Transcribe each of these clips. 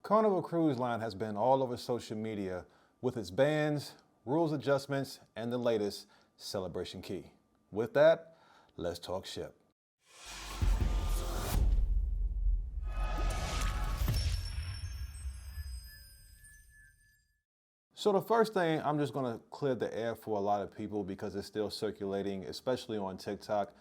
Carnival Cruise Line has been all over social media with its bans, rules adjustments, and the latest celebration key. With that, let's talk ship. So the first thing, I'm just gonna clear the air for a lot of people because it's still circulating, especially on TikTok,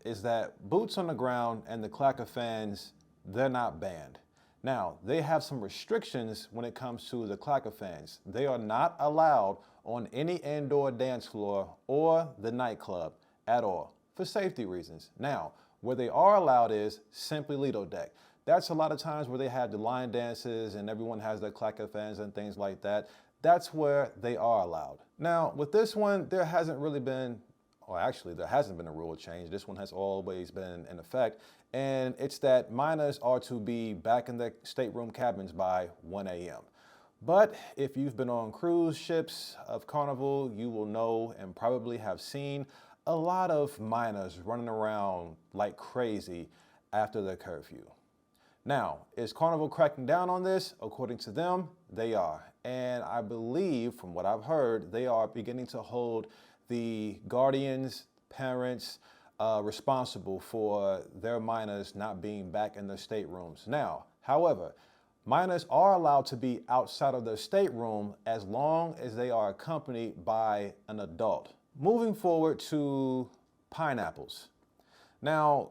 is that boots on the ground and the Clack Fans, they're not banned. Now, they have some restrictions when it comes to the Clack Fans. They are not allowed on any indoor dance floor or the nightclub at all for safety reasons. Now, where they are allowed is simply Lido Deck. That's a lot of times where they have the line dances and everyone has their Clack Fans and things like that. That's where they are allowed. Now, with this one, there hasn't really been, or actually there hasn't been a rule change. This one has always been in effect. And it's that minors are to be back in their stateroom cabins by 1 a.m. But if you've been on cruise ships of Carnival, you will know and probably have seen a lot of minors running around like crazy after their curfew. Now, is Carnival cracking down on this? According to them, they are. And I believe, from what I've heard, they are beginning to hold the guardians, parents, responsible for their minors not being back in their staterooms. Now, however, minors are allowed to be outside of their stateroom as long as they are accompanied by an adult. Moving forward to pineapples. Now,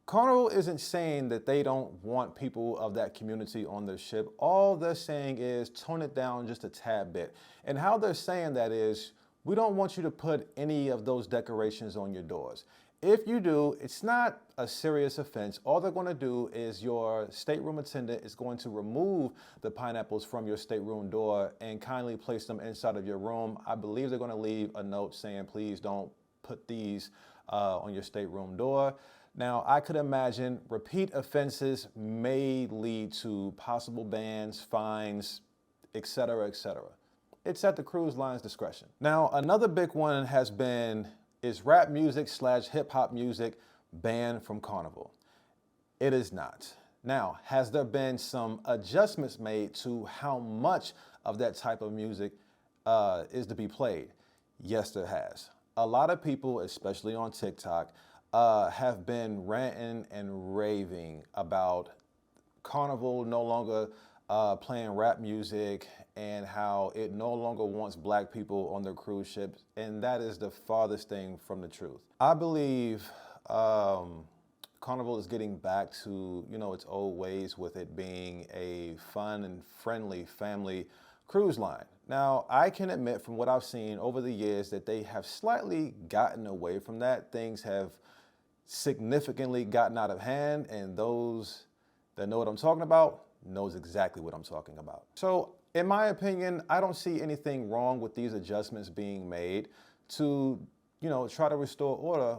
Carnival isn't saying that they don't want people of that community on their ship. All they're saying is tone it down just a tad bit. And how they're saying that is, we don't want you to put any of those decorations on your doors. If you do, it's not a serious offense. All they're going to do is your stateroom attendant is going to remove the pineapples from your stateroom door and kindly place them inside of your room. I believe they're going to leave a note saying, please don't put these on your stateroom door. Now, I could imagine repeat offenses may lead to possible bans, fines, etc., etc. It's at the cruise line's discretion. Now, another big one has been, is rap music / hip hop music banned from Carnival? It is not. Now, has there been some adjustments made to how much of that type of music is to be played? Yes, there has. A lot of people, especially on TikTok, have been ranting and raving about Carnival no longer playing rap music and how it no longer wants black people on their cruise ships, and that is the farthest thing from the truth. I believe Carnival is getting back to, its old ways with it being a fun and friendly family cruise line. Now, I can admit from what I've seen over the years that they have slightly gotten away from that. Things have significantly gotten out of hand, and those that know what I'm talking about knows exactly what I'm talking about. So in my opinion, I don't see anything wrong with these adjustments being made to, try to restore order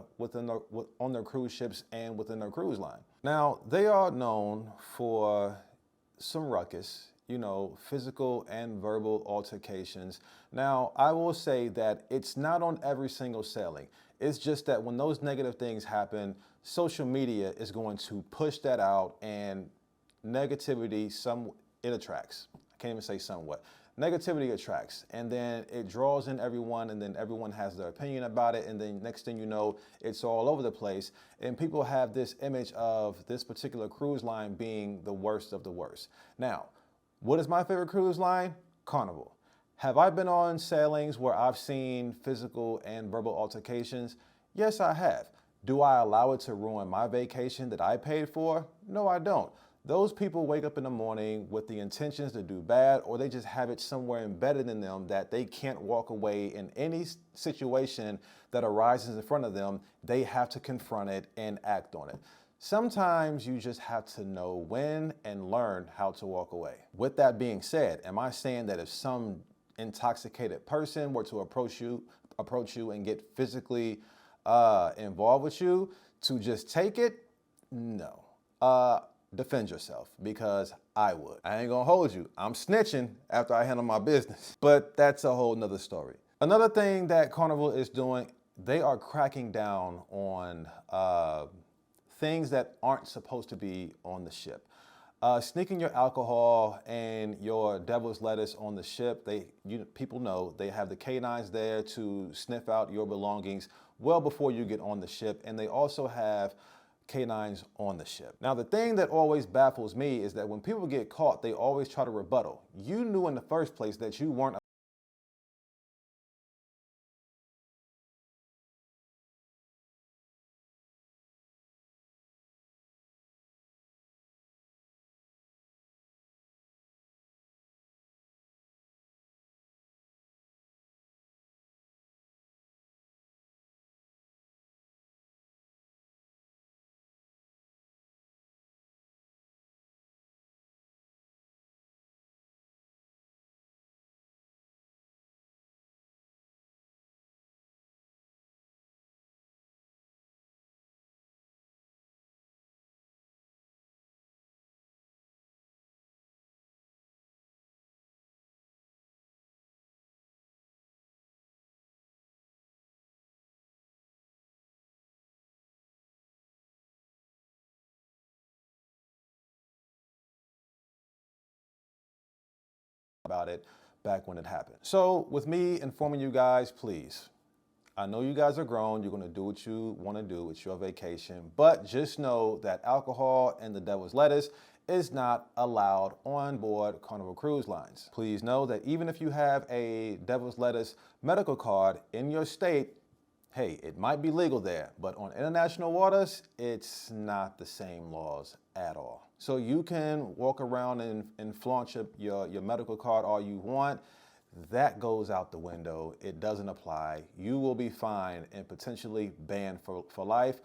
on their cruise ships and within their cruise line. Now, they are known for some ruckus, physical and verbal altercations. Now, I will say that it's not on every single sailing. It's just that when those negative things happen, social media is going to push that out, and negativity, it attracts. I can't even say somewhat. Negativity attracts, and then it draws in everyone, and then everyone has their opinion about it, and then next thing you know, it's all over the place, and people have this image of this particular cruise line being the worst of the worst. Now, what is my favorite cruise line? Carnival. Have I been on sailings where I've seen physical and verbal altercations? Yes, I have. Do I allow it to ruin my vacation that I paid for? No, I don't. Those people wake up in the morning with the intentions to do bad, or they just have it somewhere embedded in them that they can't walk away in any situation that arises in front of them. They have to confront it and act on it. Sometimes you just have to know when and learn how to walk away. With that being said, am I saying that if some intoxicated person were to approach you and get physically involved with you, to just take it? No. Defend yourself, because I would. I ain't gonna hold you. I'm snitching after I handle my business, but that's a whole nother story. Another thing that Carnival is doing, they are cracking down on things that aren't supposed to be on the ship. Sneaking your alcohol and your devil's lettuce on the ship, people know they have the canines there to sniff out your belongings well before you get on the ship, and they also have canines on the ship. Now, the thing that always baffles me is that when people get caught, they always try to rebuttal. You knew in the first place that you weren't about it back when it happened. So with me informing you guys, please, I know you guys are grown, you're gonna do what you wanna do, it's your vacation, but just know that alcohol and the devil's lettuce is not allowed on board Carnival Cruise Lines. Please know that even if you have a devil's lettuce medical card in your state, hey, it might be legal there, but on international waters, it's not the same laws at all. So you can walk around and flaunt your medical card all you want. That goes out the window. It doesn't apply. You will be fined and potentially banned for life,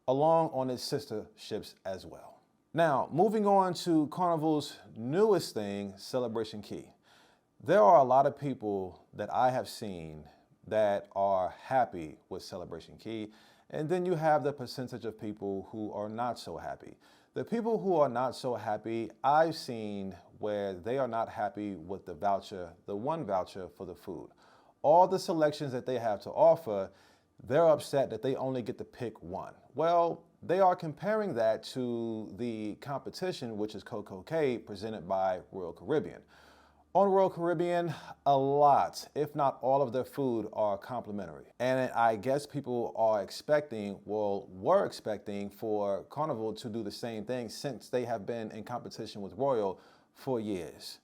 along on its sister ships as well. Now, moving on to Carnival's newest thing, Celebration Key. There are a lot of people that I have seen that are happy with Celebration Key, and then you have the percentage of people who are not so happy. The people who are not so happy, I've seen where they are not happy with the voucher, the one voucher for the food. All the selections that they have to offer, they're upset that they only get to pick one. Well, they are comparing that to the competition, which is Coco K, presented by Royal Caribbean. On Royal Caribbean, a lot, if not all of their food are complimentary. And I guess people are expecting, were expecting for Carnival to do the same thing since they have been in competition with Royal for years.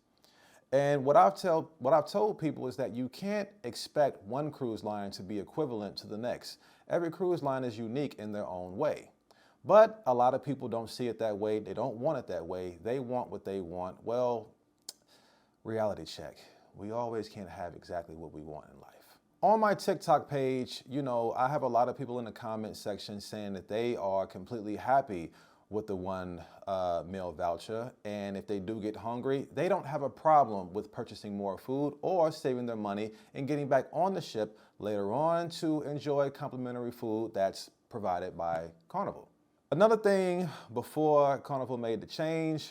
And what I've told people is that you can't expect one cruise line to be equivalent to the next. Every cruise line is unique in their own way. But a lot of people don't see it that way. They don't want it that way. They want what they want. Well, reality check. We always can't have exactly what we want in life. On my TikTok page, I have a lot of people in the comment section saying that they are completely happy with the one meal voucher. And if they do get hungry, they don't have a problem with purchasing more food or saving their money and getting back on the ship later on to enjoy complimentary food that's provided by Carnival. Another thing before Carnival made the change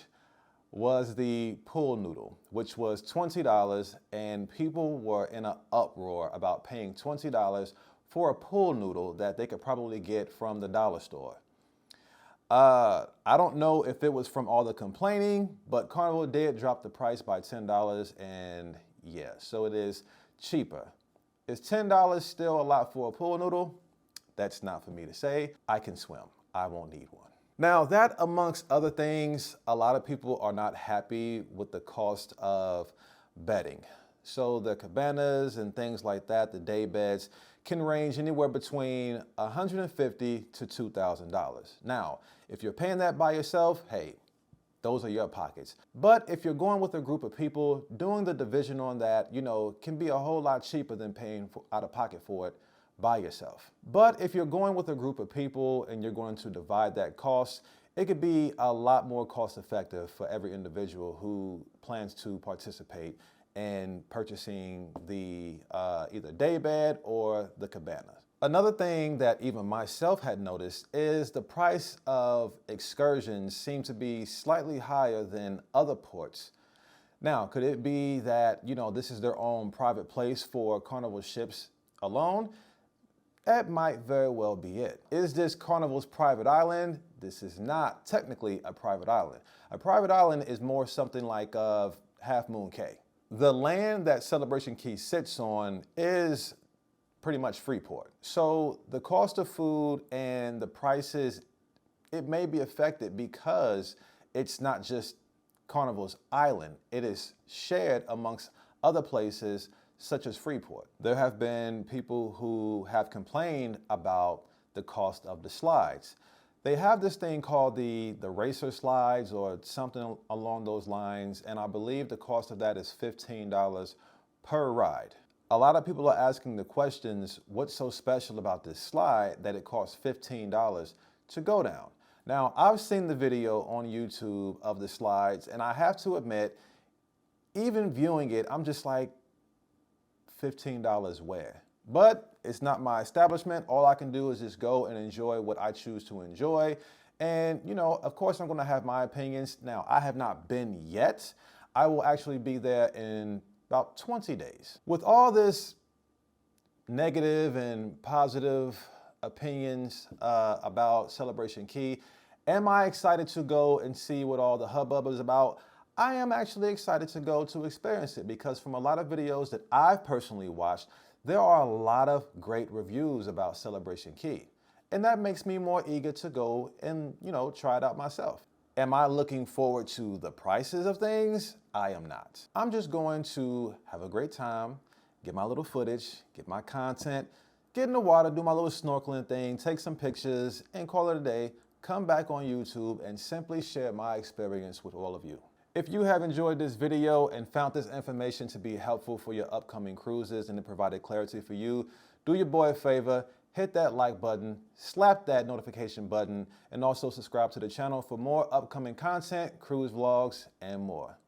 was the pool noodle, which was $20, and people were in an uproar about paying $20 for a pool noodle that they could probably get from the dollar store. I don't know if it was from all the complaining, but Carnival did drop the price by $10, and yeah, so it is cheaper. Is $10 still a lot for a pool noodle? That's not for me to say. I can swim. I won't need one. Now, that amongst other things, a lot of people are not happy with the cost of bedding. So the cabanas and things like that, the day beds, can range anywhere between $150 to $2,000. Now, if you're paying that by yourself, hey, those are your pockets. But if you're going with a group of people, doing the division on that, can be a whole lot cheaper than paying out of pocket for it by yourself. But if you're going with a group of people and you're going to divide that cost, it could be a lot more cost effective for every individual who plans to participate in purchasing the either day bed or the cabana. Another thing that even myself had noticed is the price of excursions seem to be slightly higher than other ports. Now, could it be that, this is their own private place for Carnival ships alone? That might very well be it. Is this Carnival's private island? This is not technically a private island. A private island is more something like Half Moon Cay. The land that Celebration Key sits on is pretty much Freeport. So the cost of food and the prices, it may be affected because it's not just Carnival's island. It is shared amongst other places such as Freeport. There have been people who have complained about the cost of the slides. They have this thing called the racer slides or something along those lines, and I believe the cost of that is $15 per ride. A lot of people are asking the questions, what's so special about this slide that it costs $15 to go down? Now, I've seen the video on YouTube of the slides, and I have to admit, even viewing it, I'm just like, $15 where? But it's not my establishment. All I can do is just go and enjoy what I choose to enjoy. And, you know, of course, I'm going to have my opinions. Now, I have not been yet. I will actually be there in about 20 days. With all this negative and positive opinions about Celebration Key, am I excited to go and see what all the hubbub is about? I am actually excited to go to experience it because from a lot of videos that I've personally watched, there are a lot of great reviews about Celebration Key. And that makes me more eager to go and, you know, try it out myself. Am I looking forward to the prices of things? I am not. I'm just going to have a great time, get my little footage, get my content, get in the water, do my little snorkeling thing, take some pictures, and call it a day, come back on YouTube and simply share my experience with all of you. If you have enjoyed this video and found this information to be helpful for your upcoming cruises and it provided clarity for you, do your boy a favor, hit that like button, slap that notification button, and also subscribe to the channel for more upcoming content, cruise vlogs, and more.